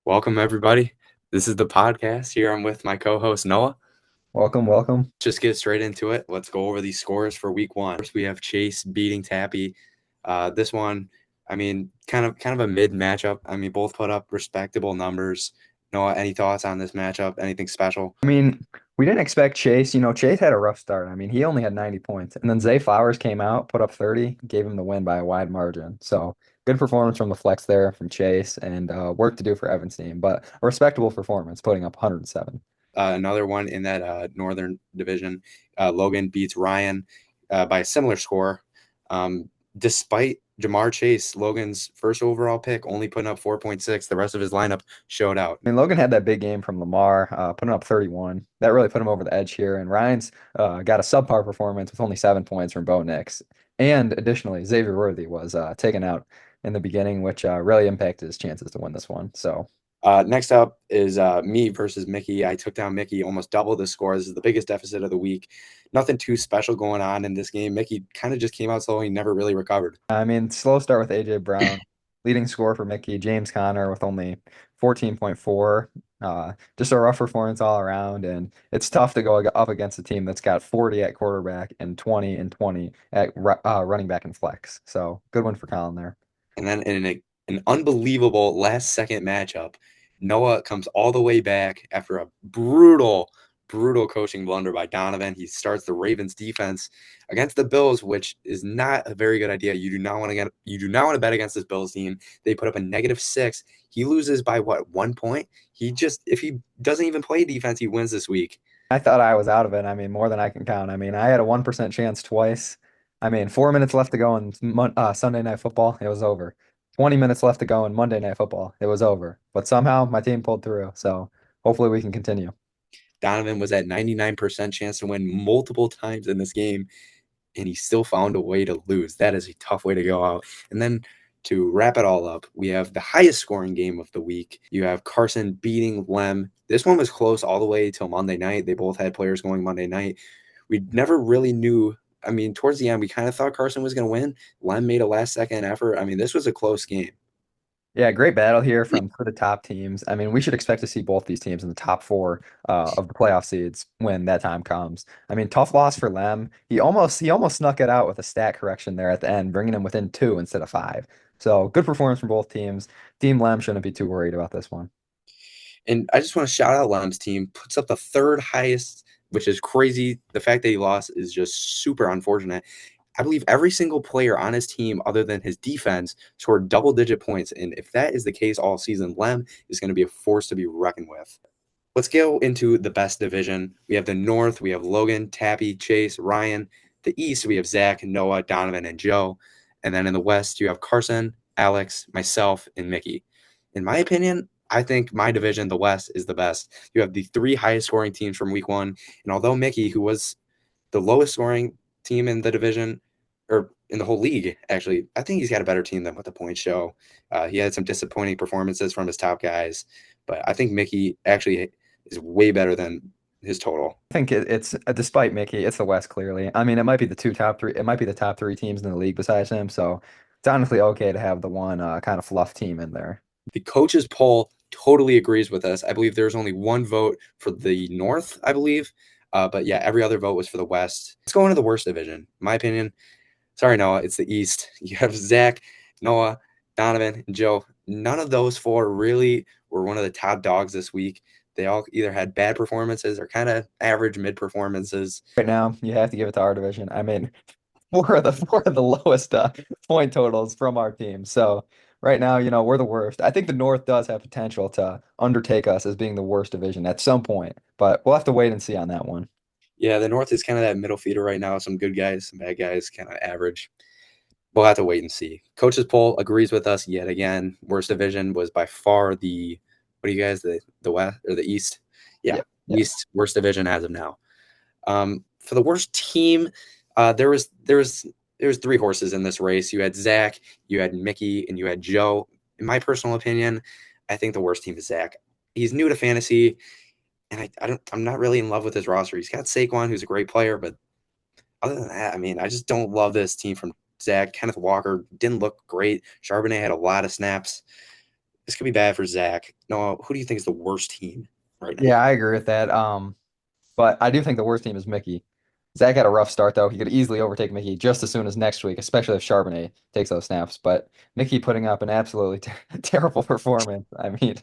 Welcome, everybody. This is the podcast. Here I'm with my co-host Noah. Welcome, welcome. Just get straight into it. Let's go over these scores for week one. First, we have Chase beating Tappy. This one, kind of a mid matchup. Both put up respectable numbers. Noah, any thoughts on this matchup? Anything special? I mean, we didn't expect Chase. Chase had a rough start. He only had 90 points. And then Zay Flowers came out, put up 30, gave him the win by a wide margin. So good performance from the flex there from Chase and work to do for Evan's team, but a respectable performance, putting up 107. Another one in that Northern Division, Logan beats Ryan by a similar score. Despite Jamar Chase, Logan's first overall pick, only putting up 4.6, the rest of his lineup showed out. Logan had that big game from Lamar, putting up 31. That really put him over the edge here. And Ryan's got a subpar performance with only 7 points from Bo Nix. And additionally, Xavier Worthy was taken out in the beginning, which really impacted his chances to win this one. So Next up is me versus Mickey. I took down Mickey, almost double the score. This is the biggest deficit of the week. Nothing too special going on in this game. Mickey kind of just came out slow. He never really recovered. slow start with AJ Brown, leading score for Mickey, James Conner with only 14.4. Just a rough performance all around, and it's tough to go up against a team that's got 40 at quarterback and 20 and 20 at running back and flex. So good one for Colin there. And then in an unbelievable last second matchup, Noah comes all the way back after a brutal coaching blunder by Donovan. He starts the Ravens defense against the Bills, which is not a very good idea. You do not want to bet against this Bills team. They put up a -6. He loses by what, 1 point? If he doesn't even play defense, he wins this week. I thought I was out of it. More than I can count. I had a 1% chance twice. 4 minutes left to go in Sunday Night Football. It was over. 20 minutes left to go in Monday Night Football. It was over. But somehow my team pulled through. So hopefully we can continue. Donovan was at 99% chance to win multiple times in this game, and he still found a way to lose. That is a tough way to go out. And then to wrap it all up, we have the highest scoring game of the week. You have Carson beating Lem. This one was close all the way till Monday night. They both had players going Monday night. We never really knew. Towards the end, we kind of thought Carson was going to win. Lem made a last second effort. This was a close game. Yeah, great battle here for the top teams. We should expect to see both these teams in the top four of the playoff seeds when that time comes. Tough loss for Lem. He almost snuck it out with a stat correction there at the end, bringing him within two instead of five. So good performance from both teams. Team Lem shouldn't be too worried about this one. And I just want to shout out Lem's team. Puts up the third highest, which is crazy. The fact that he lost is just super unfortunate. I believe every single player on his team, other than his defense, scored double-digit points. And if that is the case all season, Lem is going to be a force to be reckoned with. Let's go into the best division. We have the North. We have Logan, Tappy, Chase, Ryan. The East, we have Zach, Noah, Donovan, and Joe. And then in the West, you have Carson, Alex, myself, and Mickey. In my opinion, I think my division, the West, is the best. You have the three highest scoring teams from week one. And although Mickey, who was the lowest scoring team in the division, or in the whole league, actually, I think he's got a better team than what the points show. He had some disappointing performances from his top guys, but I think Mickey actually is way better than his total. I think it's despite Mickey, it's the West clearly. It might be the two top three. It might be the top three teams in the league besides him. So it's honestly okay to have the one kind of fluff team in there. The coaches poll totally agrees with us. I believe there's only one vote for the North, I believe. But yeah, every other vote was for the West. Let's go into the worst division. In my opinion, sorry, Noah, it's the East. You have Zach, Noah, Donovan, and Joe. None of those four really were one of the top dogs this week. They all either had bad performances or kind of average mid performances. Right now, you have to give it to our division. Four of the lowest point totals from our team. So right now, we're the worst. I think the North does have potential to undertake us as being the worst division at some point, but we'll have to wait and see on that one. Yeah, the North is kind of that middle feeder right now. Some good guys, some bad guys, kind of average. We'll have to wait and see. Coach's poll agrees with us yet again. Worst division was by far the what do you guys the West or the East? Yeah, Yeah, yeah. East worst division as of now. For the worst team, there was three horses in this race. You had Zach, you had Mickey, and you had Joe. In my personal opinion, I think the worst team is Zach. He's new to fantasy, and I'm not really in love with his roster. He's got Saquon, who's a great player, but other than that, I just don't love this team from Zach. Kenneth Walker didn't look great. Charbonnet had a lot of snaps. This could be bad for Zach. No, who do you think is the worst team right now? Yeah, I agree with that. But I do think the worst team is Mickey. Zach had a rough start though. He could easily overtake Mickey just as soon as next week, especially if Charbonnet takes those snaps. But Mickey putting up an absolutely terrible performance. I mean,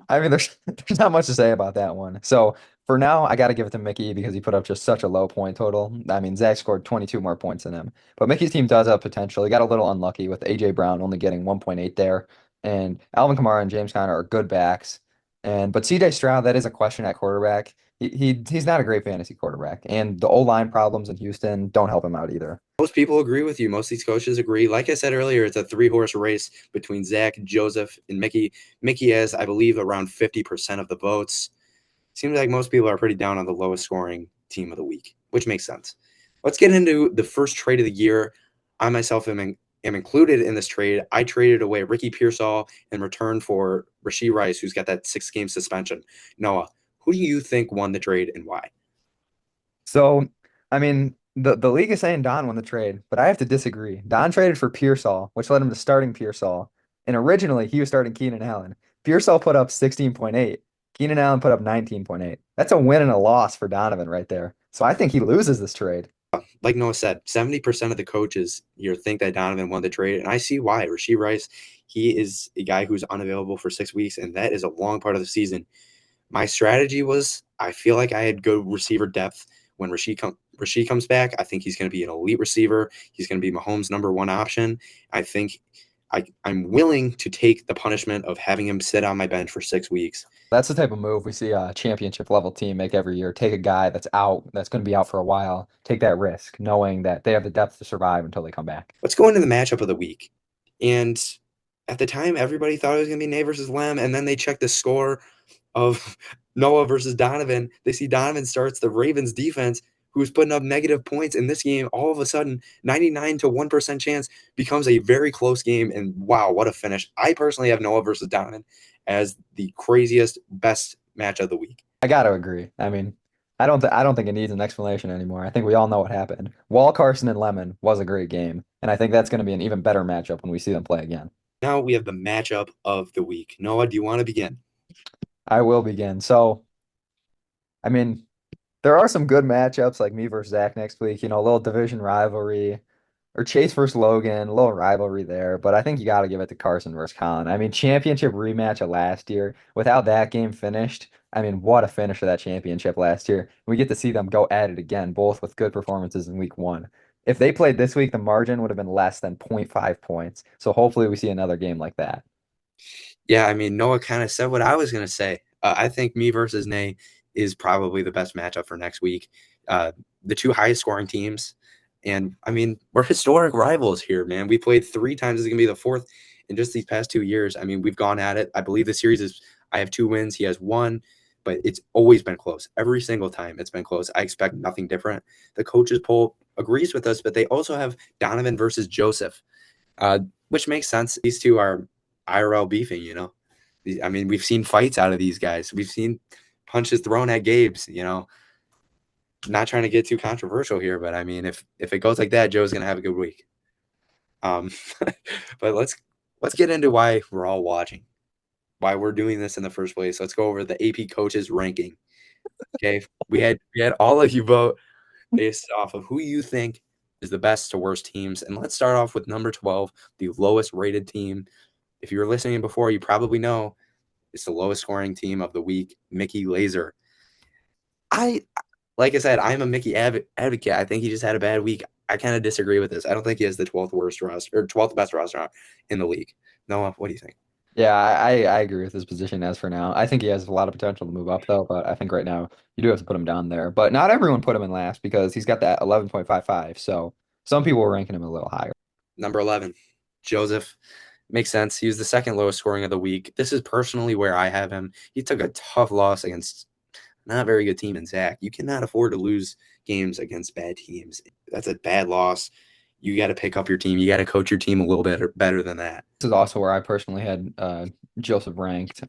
there's not much to say about that one. So for now, I got to give it to Mickey because he put up just such a low point total. I mean, Zach scored 22 more points than him, but Mickey's team does have potential. He got a little unlucky with AJ Brown only getting 1.8 there, and Alvin Kamara and James Conner are good backs. And but CJ Stroud, that is a question at quarterback. He's not a great fantasy quarterback, and the O-line problems in Houston don't help him out either. Most people agree with you. Most of these coaches agree. Like I said earlier, it's a three-horse race between Zach, Joseph, and Mickey. Mickey has, I believe, around 50% of the votes. Seems like most people are pretty down on the lowest scoring team of the week, which makes sense. Let's get into the first trade of the year. I myself am included in this trade. I traded away Ricky Pearsall in return for Rashee Rice, who's got that 6-game suspension. Noah, who do you think won the trade and why? So, I mean, the league is saying Don won the trade, but I have to disagree. Don traded for Pearsall, which led him to starting Pearsall. And originally, he was starting Keenan Allen. Pearsall put up 16.8. Keenan Allen put up 19.8. That's a win and a loss for Donovan right there. So I think he loses this trade. Like Noah said, 70% of the coaches here think that Donovan won the trade, and I see why. Rashee Rice, he is a guy who's unavailable for 6 weeks, and that is a long part of the season. My strategy was I feel like I had good receiver depth when Rashee comes back. I think he's going to be an elite receiver. He's going to be Mahomes' number one option. I think I'm willing to take the punishment of having him sit on my bench for 6 weeks. That's the type of move we see a championship level team make every year. Take a guy that's out, that's going to be out for a while, take that risk, knowing that they have the depth to survive until they come back. Let's go into the matchup of the week. And at the time, everybody thought it was going to be Nate versus Lem, and then they checked the score of Noah versus Donovan. They see Donovan starts the Ravens defense, who's putting up negative points in this game. All of a sudden, 99 to 1% chance becomes a very close game. And wow, what a finish. I personally have Noah versus Donovan as the craziest, best match of the week. I got to agree. I mean, I don't think it needs an explanation anymore. I think we all know what happened. Wall Carson and Lemon was a great game, and I think that's going to be an even better matchup when we see them play again. Now we have the matchup of the week. Noah, do you want to begin? I will begin. So, I mean, there are some good matchups like me versus Zach next week, a little division rivalry or Chase versus Logan, a little rivalry there, but I think you got to give it to Carson versus Colin. I mean, championship rematch of last year. Without that game finished, I mean, what a finish of that championship last year. We get to see them go at it again, both with good performances in week one. If they played this week, the margin would have been less than zero point 0.5 points. So hopefully we see another game like that. Yeah, I mean, Noah kind of said what I was going to say. I think me versus Nay is probably the best matchup for next week. The two highest scoring teams. And I mean, we're historic rivals here, man. We played 3 times. This is going to be the fourth in just these past 2 years. I mean, we've gone at it. I believe the series is, I have 2 wins. He has one, but it's always been close. Every single time it's been close. I expect nothing different. The coaches poll agrees with us, but they also have Donovan versus Joseph, uh, which makes sense. These two are IRL beefing. I mean, we've seen fights out of these guys. We've seen punches thrown at Gabe's. Not trying to get too controversial here, but I mean, if it goes like that, Joe's gonna have a good week. Um, but let's get into why we're all watching, why we're doing this in the first place. Let's go over the AP coaches ranking. Okay, we had all of you vote based off of who you think is the best to worst teams, and let's start off with number 12, the lowest rated team. If you were listening before, you probably know it's the lowest scoring team of the week, Mickey Laser. I like I said, I'm a Mickey advocate. I think he just had a bad week. I kind of disagree with this. I don't think he has the 12th worst roster or 12th best roster in the league. Noah, what do you think? Yeah, I agree with his position as for now. I think he has a lot of potential to move up though, but I think right now you do have to put him down there. But not everyone put him in last because he's got that 11.55. So some people were ranking him a little higher. Number 11, Joseph. Makes sense. He was the second lowest scoring of the week. This is personally where I have him. He took a tough loss against not a very good team in Zach. You cannot afford to lose games against bad teams. That's a bad loss. You got to pick up your team. You got to coach your team a little better than that. This is also where I personally had Joseph ranked.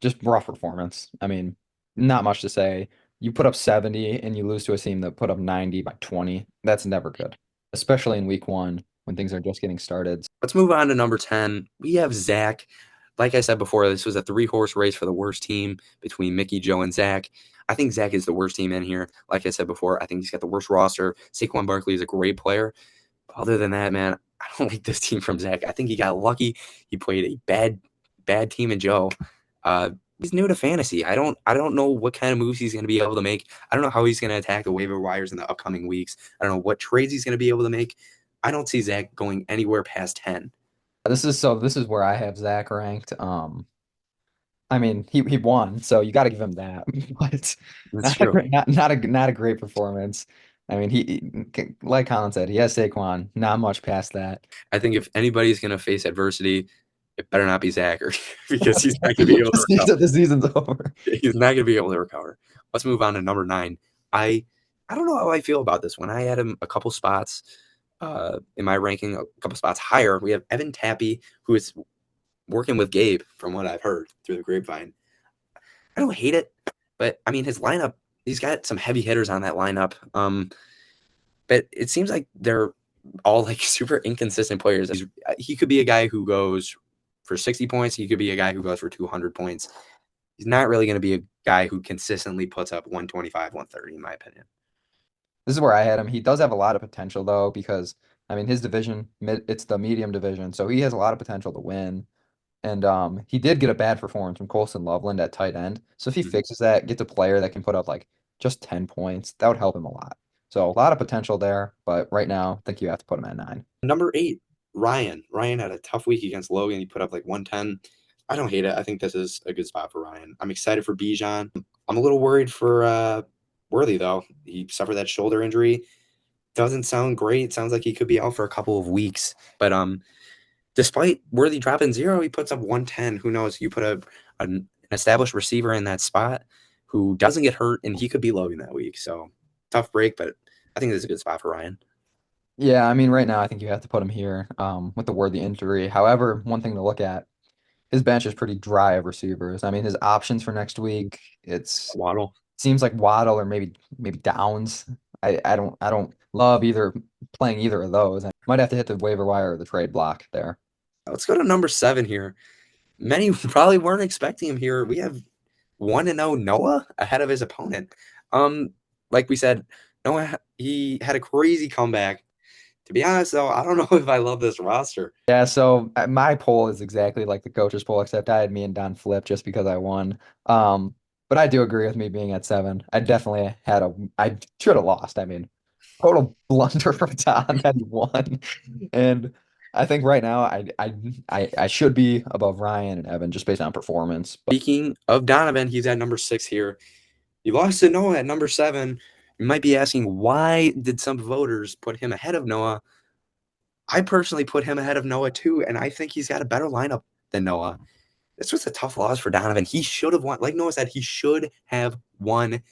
Just rough performance. I mean, not much to say. You put up 70 and you lose to a team that put up 90 by 20. That's never good, especially in week one when things are just getting started. Let's move on to number 10. We have Zach. like I said before, this was a three-horse race for the worst team between Mickey, Joe, and Zach. I think Zach is the worst team in here. Like I said before, I think he's got the worst roster. Saquon Barkley is a great player. Other than that, man, I don't like this team from Zach. I think he got lucky. He played a bad team in Joe. Uh, he's new to fantasy. I don't know what kind of moves he's going to be able to make. I don't know how he's going to attack the waiver wires in the upcoming weeks. I don't know what trades he's going to be able to make. I don't see Zach going anywhere past 10. This is where I have Zach ranked. I mean, he won, so you got to give him that. But That's true. not a great performance. I mean, like Colin said, he has Saquon, not much past that. I think if anybody's going to face adversity, it better not be Zach because he's not going to be able to recover. The season's over. He's not going to be able to recover. Let's move on to number 9. I I don't know how I feel about this one. I had him a couple spots in my ranking, a couple spots higher. We have Evan Tappy, who is working with Gabe, from what I've heard through the grapevine. I don't hate it, but I mean his lineup. He's got some heavy hitters on that lineup. But it seems like they're all like super inconsistent players. He could be a guy who goes for 60 points. He could be a guy who goes for 200 points. He's not really going to be a guy who consistently puts up 125, 130, in my opinion. This is where I had him. He does have a lot of potential though, because I mean his division, it's the medium division, so he has a lot of potential to win. And he did get a bad performance from Colson Loveland at tight end. So if he Mhm. fixes that, gets a player that can put up like just 10 points, that would help him a lot. So a lot of potential there, but right now, I think you have to put him at 9. Number 8, Ryan. Ryan had a tough week against Logan. He put up like 110. I don't hate it. I think this is a good spot for Ryan. I'm excited for Bijan. I'm a little worried for Worthy, though. He suffered that shoulder injury. Doesn't sound great. Sounds like he could be out for a couple of weeks. But despite Worthy dropping 0, he puts up 110. Who knows? You put an established receiver in that spot who doesn't get hurt, and he could be Logan that week. So tough break, but I think this is a good spot for Ryan. Yeah, I mean, right now, I think you have to put him here with the Worthy injury. However, one thing to look at, his bench is pretty dry of receivers. I mean, his options for next week, it's Waddle. seems like Waddle or maybe Downs. I don't love either playing either of those. I might have to hit the waiver wire or the trade block there. Let's go to number 7 here. Many probably weren't expecting him here. We have 1-0 Noah ahead of his opponent. Um, like we said, Noah, he had a crazy comeback. To be honest, though, I don't know if I love this roster. Yeah, so my poll is exactly like the coach's poll, except I had me and Don flip just because I won. Um, but I do agree with me being at 7. I should have lost. I mean, total blunder from Don that he won. And I think right now I should be above Ryan and Evan just based on performance. But Speaking of Donovan, he's at number 6 here. You lost to Noah at number 7. You might be asking, why did some voters put him ahead of Noah? I personally put him ahead of Noah too, and I think he's got a better lineup than Noah. This was a tough loss for Donovan. He should have won. Like Noah said, he should have won,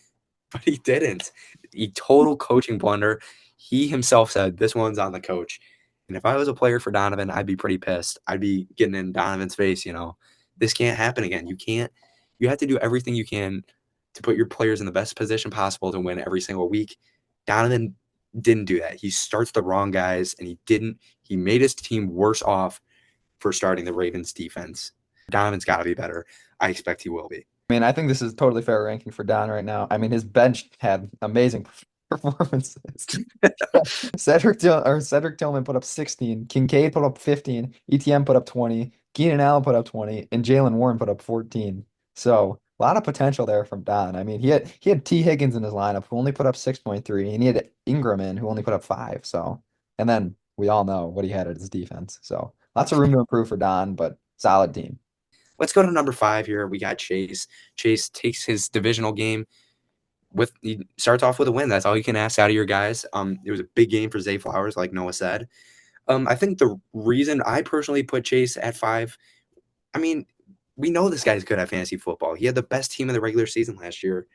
but he didn't. A total coaching blunder. He himself said this one's on the coach. And if I was a player for Donovan, I'd be pretty pissed. I'd be getting in Donovan's face. This can't happen again. You have to do everything you can to put your players in the best position possible to win every single week. Donovan didn't do that. He starts the wrong guys, and he made his team worse off for starting the Ravens defense. Donovan's got to be better. I expect he will be. I mean, I think this is totally fair ranking for Don right now. I mean, his bench had amazing performances. Cedric Tillman put up 16, Kincaid put up 15, ETM put up 20, Keenan Allen put up 20, and Jalen Warren put up 14. So a lot of potential there from Don. I mean, he had T. Higgins in his lineup who only put up 6.3, and he had Ingram in who only put up 5. So, and then we all know what he had at his defense. So lots of room to improve for Don, but solid team. Let's go to number 5 here. We got Chase. Chase takes his divisional game he starts off with a win. That's all you can ask out of your guys. It was a big game for Zay Flowers, like Noah said. I think the reason I personally put Chase at 5, I mean, we know this guy's good at fantasy football. He had the best team in the regular season last year.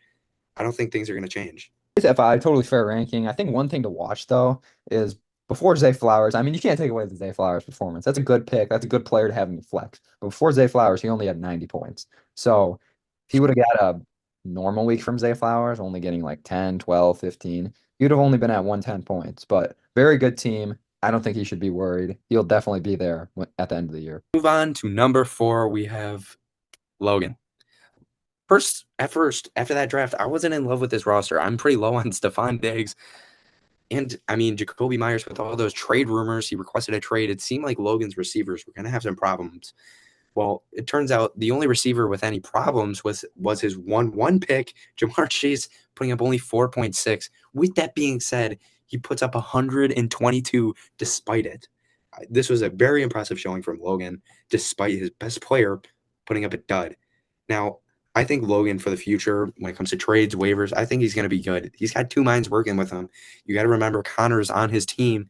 I don't think things are going to change. It's at 5, totally fair ranking. I think one thing to watch though is before Zay Flowers. I mean, you can't take away the Zay Flowers performance. That's a good pick. That's a good player to have in your flex. But before Zay Flowers, he only had 90 points. So if he would have got a normal week from Zay Flowers, only getting like 10, 12, 15, he would have only been at 110 points. But very good team. I don't think he should be worried. He'll definitely be there at the end of the year. Move on to number 4. We have Logan. First, after that draft, I wasn't in love with this roster. I'm pretty low on Stephon Diggs. And I mean, Jacoby Myers, with all those trade rumors, he requested a trade. It seemed like Logan's receivers were going to have some problems. Well, it turns out the only receiver with any problems was his 1-1 pick, Ja'Marr Chase, putting up only 4.6. With that being said, he puts up 122 despite it. This was a very impressive showing from Logan, despite his best player putting up a dud. Now, I think Logan for the future, when it comes to trades, waivers, I think he's going to be good. He's got two minds working with him. You got to remember Connor's on his team.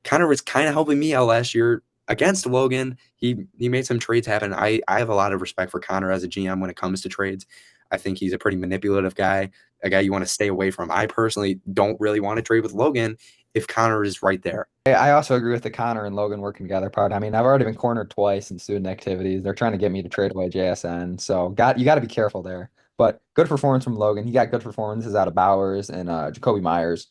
Connor was kind of helping me out last year against Logan. He made some trades happen. I have a lot of respect for Connor as a GM when it comes to trades. I think he's a pretty manipulative guy, a guy you want to stay away from. I personally don't really want to trade with Logan if Connor is right there. I also agree with the Connor and Logan working together part. I mean, I've already been cornered twice in student activities. They're trying to get me to trade away JSN, so you got to be careful there. But good performance from Logan. He got good performances out of Bowers and Jacoby Myers,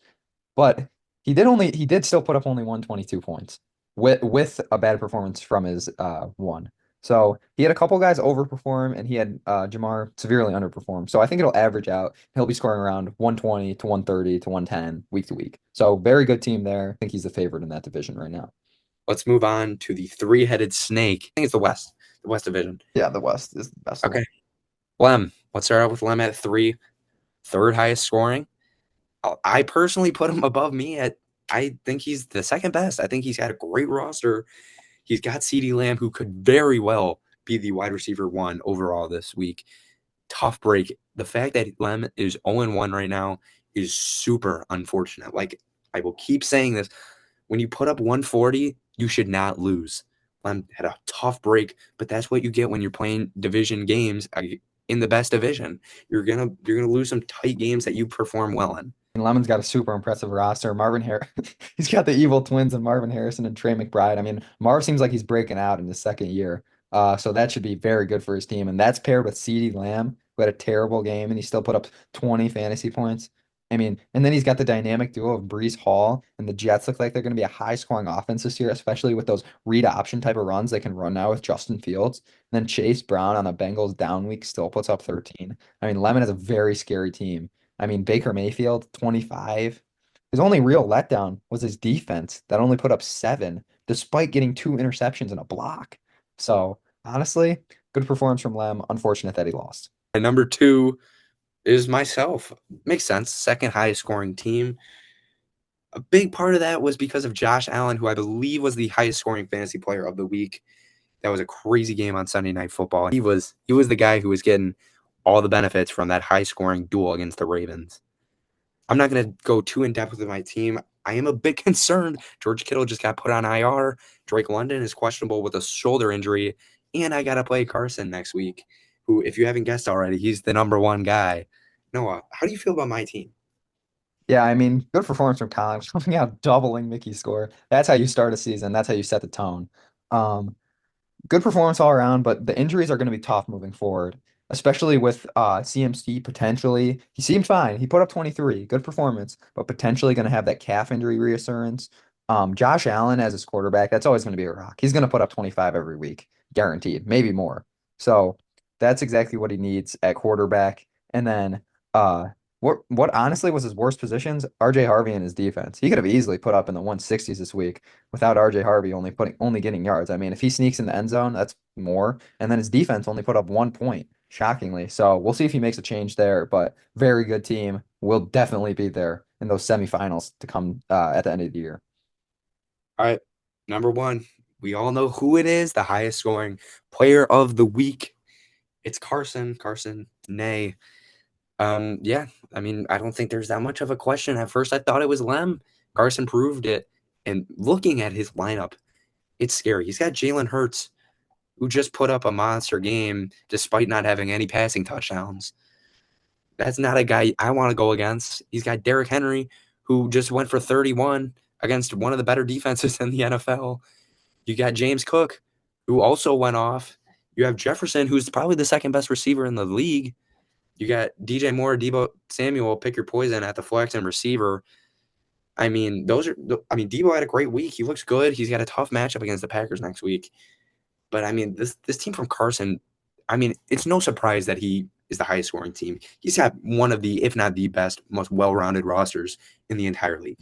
but he did still put up only 122 points with a bad performance from his one. So he had a couple guys overperform, and he had Jamar severely underperform. So I think it'll average out. He'll be scoring around 120 to 130 to 110 week to week. So very good team there. I think he's the favorite in that division right now. Let's move on to the three-headed snake. I think it's the West Division. Yeah, the West is the best one. Okay. Lem. Let's start out with Lem at 3, third highest scoring. I personally put him above me at, I think he's the second best. I think he's got a great roster. He's got CeeDee Lamb, who could very well be the wide receiver 1 overall this week. Tough break. The fact that Lem is 0-1 right now is super unfortunate. Like, I will keep saying this. When you put up 140, you should not lose. Lem had a tough break, but that's what you get when you're playing division games in the best division. You're gonna lose some tight games that you perform well in. And Lemon's got a super impressive roster. Marvin Harris, he's got the evil twins and Marvin Harrison and Trey McBride. I mean, Marv seems like he's breaking out in his second year. So that should be very good for his team. And that's paired with CeeDee Lamb, who had a terrible game and he still put up 20 fantasy points. I mean, and then he's got the dynamic duo of Breece Hall, and the Jets look like they're going to be a high scoring offense this year, especially with those read option type of runs they can run now with Justin Fields. And then Chase Brown on the Bengals down week still puts up 13. I mean, Lemon is a very scary team. I mean, Baker Mayfield, 25. His only real letdown was his defense that only put up 7, despite getting 2 interceptions and a block. So, honestly, good performance from Lem. Unfortunate that he lost. And number 2 is myself. Makes sense. Second highest scoring team. A big part of that was because of Josh Allen, who I believe was the highest scoring fantasy player of the week. That was a crazy game on Sunday Night Football. He was the guy who was getting all the benefits from that high scoring duel against the Ravens. I'm not going to go too in depth with my team. I am a bit concerned. George Kittle just got put on IR. Drake London is questionable with a shoulder injury. And I got to play Carson next week, who, if you haven't guessed already, he's the number 1 guy. Noah, how do you feel about my team? Yeah, I mean, good performance from Collins, coming out doubling Mickey's score. That's how you start a season. That's how you set the tone. Um, Good performance all around, but the injuries are going to be tough moving forward, especially with CMC potentially. He seemed fine. He put up 23, good performance, but potentially going to have that calf injury reassurance. Josh Allen as his quarterback, that's always going to be a rock. He's going to put up 25 every week, guaranteed, maybe more. So that's exactly what he needs at quarterback. And then uh, what honestly was his worst positions? RJ Harvey and his defense. He could have easily put up in the 160s this week without RJ Harvey only getting yards. I mean, if he sneaks in the end zone, that's more. And then his defense only put up 1 point, shockingly. So we'll see if he makes a change there. But very good team. Will definitely be there in those semifinals to come at the end of the year. All right, number 1. We all know who it is, the highest scoring player of the week. It's Carson. Carson, nay. Yeah, I mean, I don't think there's that much of a question. At first, I thought it was Lem. Carson proved it. And looking at his lineup, it's scary. He's got Jalen Hurts, who just put up a monster game despite not having any passing touchdowns. That's not a guy I want to go against. He's got Derrick Henry, who just went for 31 against one of the better defenses in the NFL. You got James Cook, who also went off. You have Jefferson, who's probably the second best receiver in the league. You got DJ Moore, Deebo Samuel, pick your poison at the flex and receiver. I mean, Debo had a great week. He looks good. He's got a tough matchup against the Packers next week. But I mean, this team from Carson, I mean, it's no surprise that he is the highest scoring team. He's got one of the, if not the best, most well-rounded rosters in the entire league.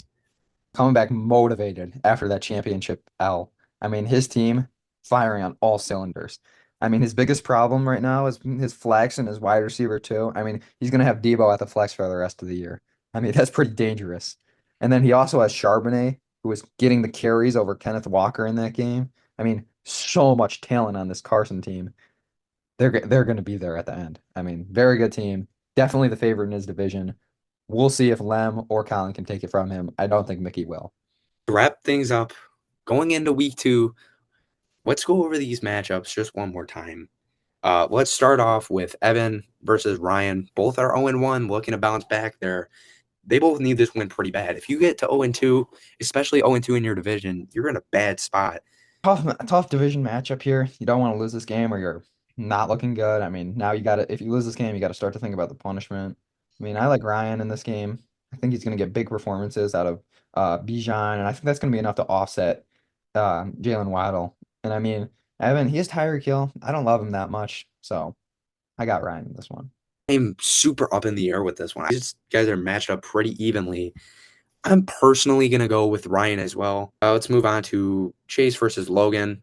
Coming back motivated after that championship L. I mean, his team firing on all cylinders. I mean, his biggest problem right now is his flex and his wide receiver too. I mean, he's gonna have Debo at the flex for the rest of the year. I mean, that's pretty dangerous. And then he also has Charbonnet, who was getting the carries over Kenneth Walker in that game. I mean, so much talent on this Carson team. They're going to be there at the end. I mean, very good team. Definitely the favorite in his division. We'll see if Lem or Colin can take it from him. I don't think Mickey will. To wrap things up, going into week 2, let's go over these matchups just one more time. Let's start off with Evan versus Ryan. Both are 0-1, looking to bounce back there. They both need this win pretty bad. If you get to 0-2, especially 0-2 in your division, you're in a bad spot. Tough division matchup here. You don't want to lose this game or you're not looking good. I mean, now you got to, if you lose this game, you got to start to think about the punishment. I mean, I like Ryan in this game. I think he's going to get big performances out of Bijan, and I think that's going to be enough to offset Jalen Waddle. And I mean, Evan, he has Tyreek Hill. I don't love him that much, so I got Ryan in this one. I'm super up in the air with this one. These guys are matched up pretty evenly. I'm personally going to go with Ryan as well. Let's move on to Chase versus Logan.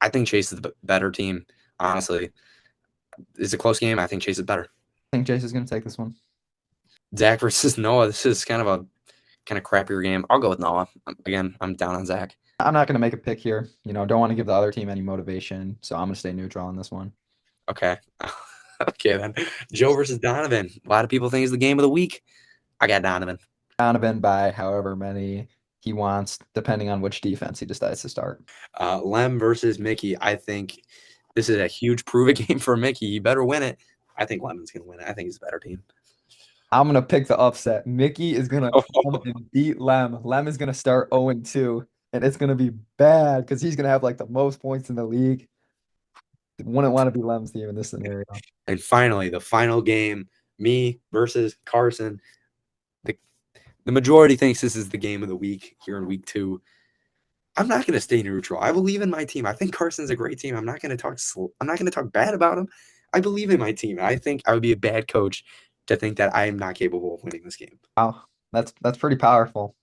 I think Chase is the better team, honestly. It's a close game. I think Chase is better. I think Chase is going to take this one. Zach versus Noah. This is kind of crappier game. I'll go with Noah. Again, I'm down on Zach. I'm not going to make a pick here. You know, don't want to give the other team any motivation, so I'm going to stay neutral on this one. Okay. Okay, then. Joe versus Donovan. A lot of people think it's the game of the week. I got Donovan. Donovan by however many he wants, depending on which defense he decides to start. Lem versus Mickey. I think this is a huge prove it game for Mickey. He better win it. I think Lemon's going to win it. I think he's a better team. I'm gonna pick the upset. Mickey is gonna come and beat Lem. Lem is gonna start 0-2, and it's gonna be bad because he's gonna have like the most points in the league. Wouldn't want to be Lem's team in this scenario. And finally, the final game, me versus Carson. The, the majority thinks this is the game of the week here in week 2. I'm not going to stay neutral. I believe in my team. I think Carson's a great team. I'm not going to talk bad about him. I believe in my team. I think I would be a bad coach to think that I am not capable of winning this game. Wow, that's pretty powerful.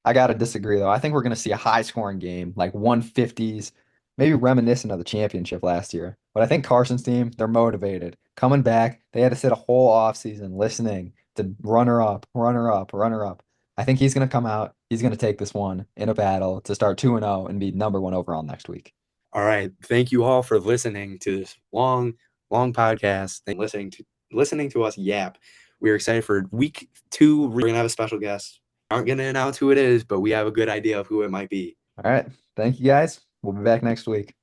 I gotta disagree though. I think we're gonna see a high scoring game, like 150s, maybe reminiscent of the championship last year. But I think Carson's team, they're motivated. Coming back, they had to sit a whole offseason listening to runner up, runner up, runner up. I think he's gonna come out, he's gonna take this one in a battle to start 2-0 and be number one overall next week. All right. Thank you all for listening to this long, long podcast. Thank listening to us yap. We're excited for week 2. We're gonna have a special guest. Aren't gonna announce who it is, but we have a good idea of who it might be. All right. Thank you guys. We'll be back next week.